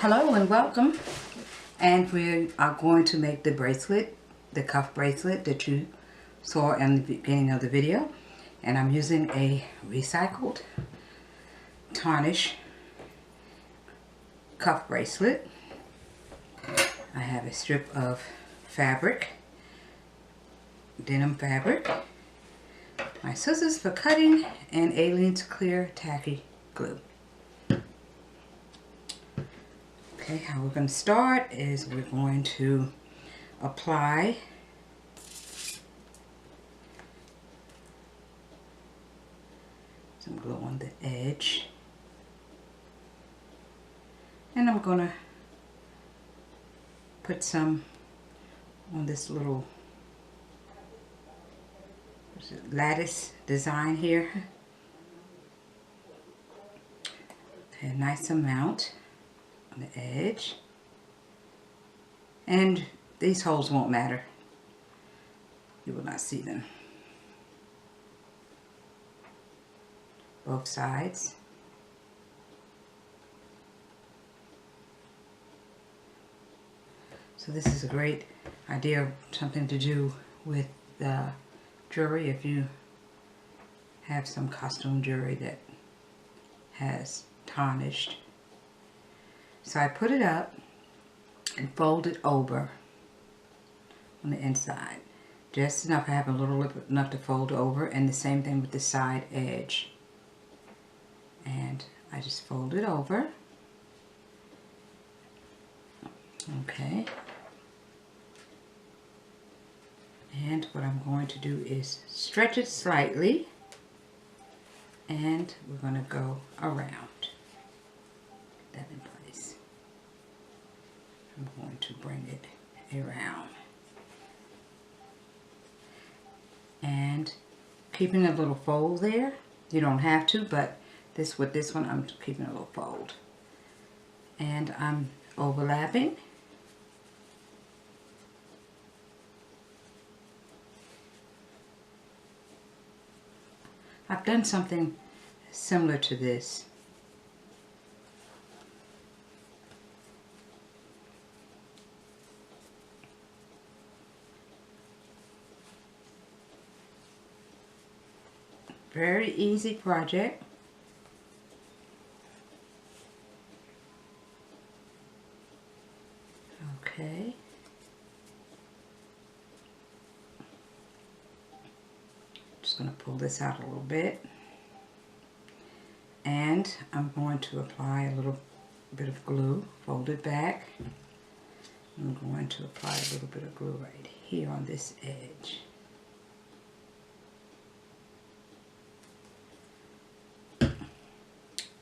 Hello and welcome, and we are going to make the bracelet, the cuff bracelet that you saw in the beginning of the video. And I'm using a recycled tarnish cuff bracelet. I have a strip of fabric, denim fabric, my scissors for cutting, and Aleene's clear tacky glue. Okay, how we're going to start is we're going to apply some glue on the edge, and I'm going to put some on this little lattice design here. Okay, a nice amount on the edge, and these holes won't matter, you will not see them. Both sides. So this is a great idea, something to do with the jewelry if you have some costume jewelry that has tarnished. So I put it up and fold it over on the inside. Just enough, I have a little enough to fold over, and the same thing with the side edge. And I just fold it over. Okay. And what I'm going to do is stretch it slightly, and we're going to go around. Get that in place. I'm going to bring it around. And keeping a little fold there. You don't have to, but with this one I'm keeping a little fold. And I'm overlapping. I've done something similar to this. Very easy project. Okay. Just going to pull this out a little bit. And I'm going to apply a little bit of glue, fold it back. I'm going to apply a little bit of glue right here on this edge.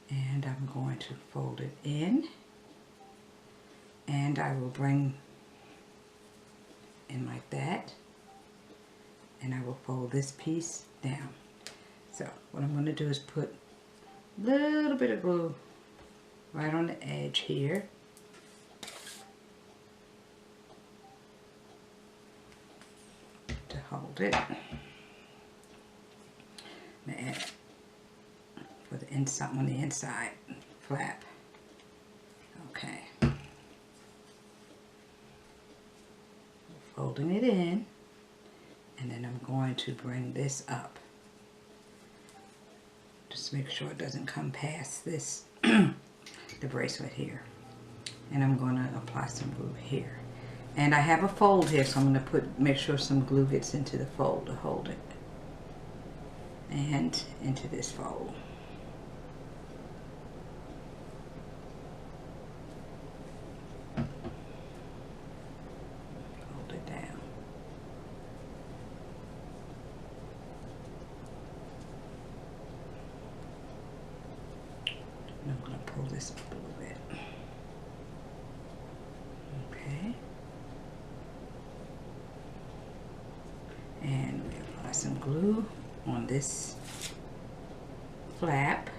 And I'm going to fold it in, and I will bring in like that, and I will fold this piece down. So what I'm going to do is put a little bit of glue right on the edge here. To hold it. And for the inside, on the inside flap. Okay. Folding it in, and then I'm going to bring this up. Just make sure it doesn't come past this, the bracelet here. And I'm going to apply some glue here. And I have a fold here, so I'm going to make sure some glue gets into the fold to hold it. And into this fold. Hold it down. And I'm going to pull this up a little bit. Okay. And we apply some glue on this flap.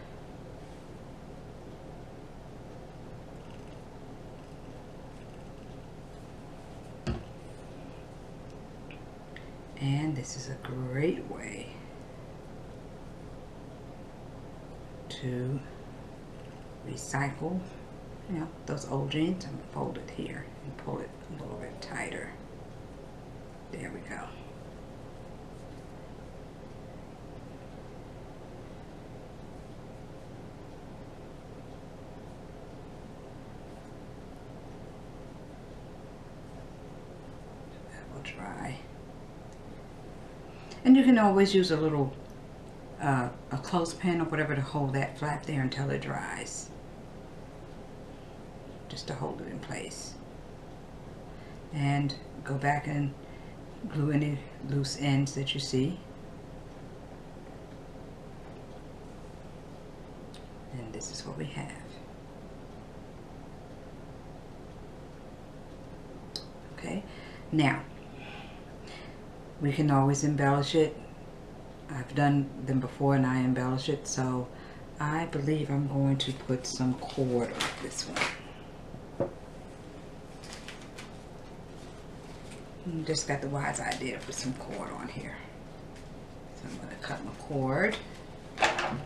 And this is a great way to recycle you know, those old jeans, I'm going to fold it here and pull it a little bit tighter. There we go. That will dry. And you can always use a little a clothespin or whatever to hold that flap there until it dries. Just to hold it in place. And go back and glue any loose ends that you see. And this is what we have. Okay, now we can always embellish it. I've done them before and I embellish it, so I believe I'm going to put some cord on this one. Just got the wise idea to put some cord on here. So I'm going to cut my cord. I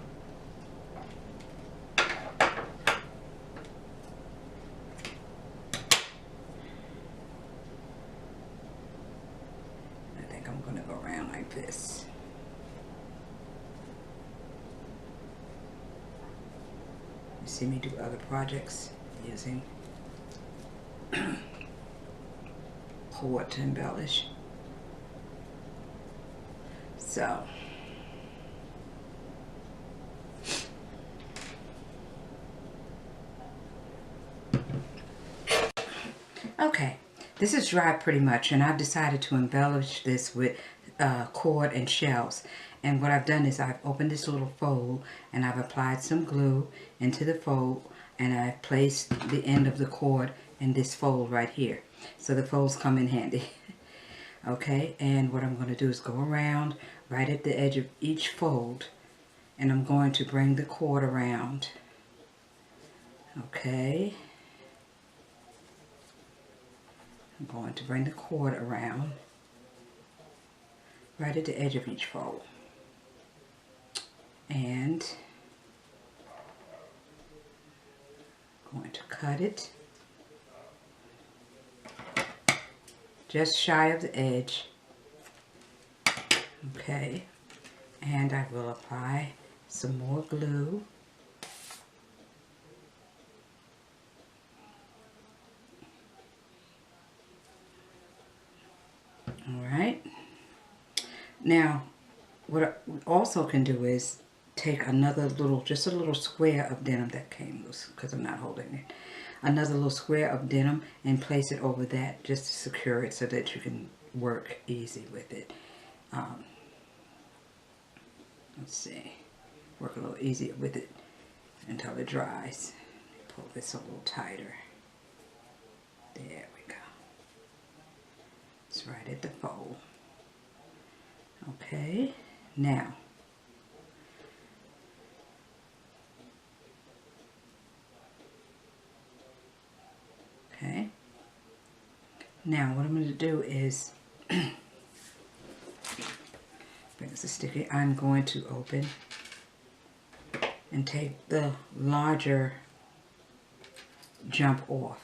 think I'm going to go around like this. You see me do other projects using cord to embellish. So okay, this is dry pretty much, and I've decided to embellish this with cord and shells. And what I've done is I've opened this little fold and I've applied some glue into the fold, and I've placed the end of the cord in this fold right here. So the folds come in handy. Okay, and what I'm going to do is go around right at the edge of each fold, and I'm going to bring the cord around. Okay. I'm going to bring the cord around right at the edge of each fold. And I'm going to cut it just shy of the edge. Okay, and I will apply some more glue. Alright, now what I also can do is take another little, just a little square of denim that came loose because I'm not holding it. Another little square of denim and place it over that just to secure it so that you can work easy with it. Let's see, work a little easier with it until it dries. Pull this a little tighter. There we go. It's right at the fold. Okay, now okay, now what I'm going to do is brings the sticky. I'm going to open and take the larger jump off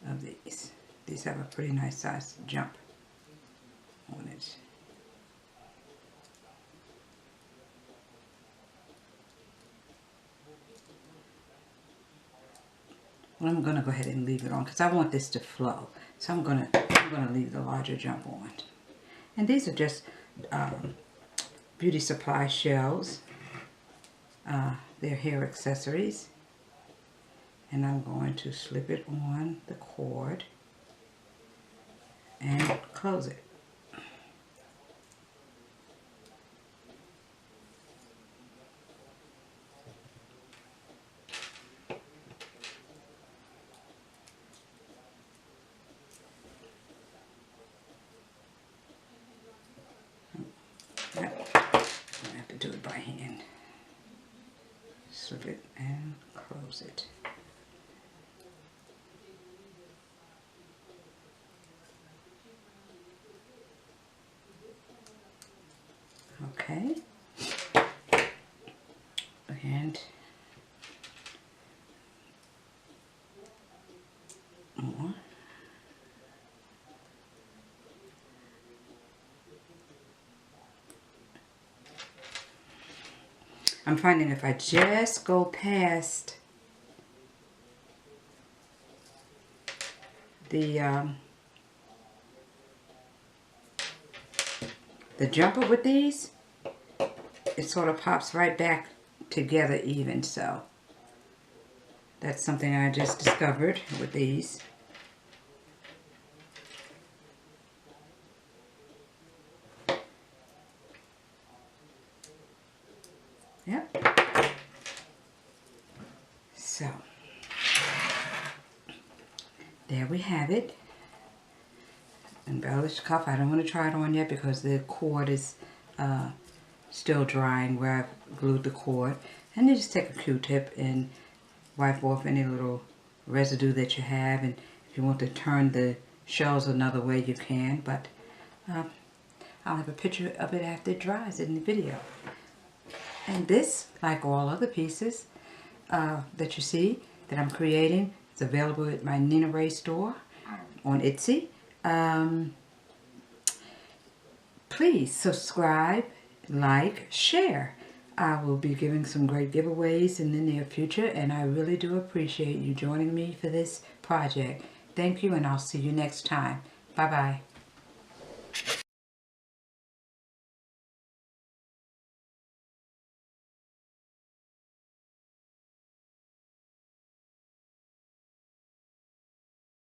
of these. These have a pretty nice size jump on it. Well, I'm going to go ahead and leave it on because I want this to flow. So I'm going to leave the larger jump on. And these are just beauty supply shells. They're hair accessories. And I'm going to slip it on the cord and close it. I have to do it by hand. Slip it and close it. Okay, and I'm finding if I just go past the jumper with these, it sort of pops right back together even. So that's something I just discovered with these. Yep. So there we have it. Embellished cuff. I don't want to try it on yet because the cord is still drying where I've glued the cord. And you just take a Q-tip and wipe off any little residue that you have. And if you want to turn the shells another way, you can. But I'll have a picture of it after it dries in the video. And this, like all other pieces that you see that I'm creating, it's available at my Nina Ray store on Etsy. Please subscribe, like, share. I will be giving some great giveaways in the near future, and I really do appreciate you joining me for this project. Thank you, and I'll see you next time. Bye-bye.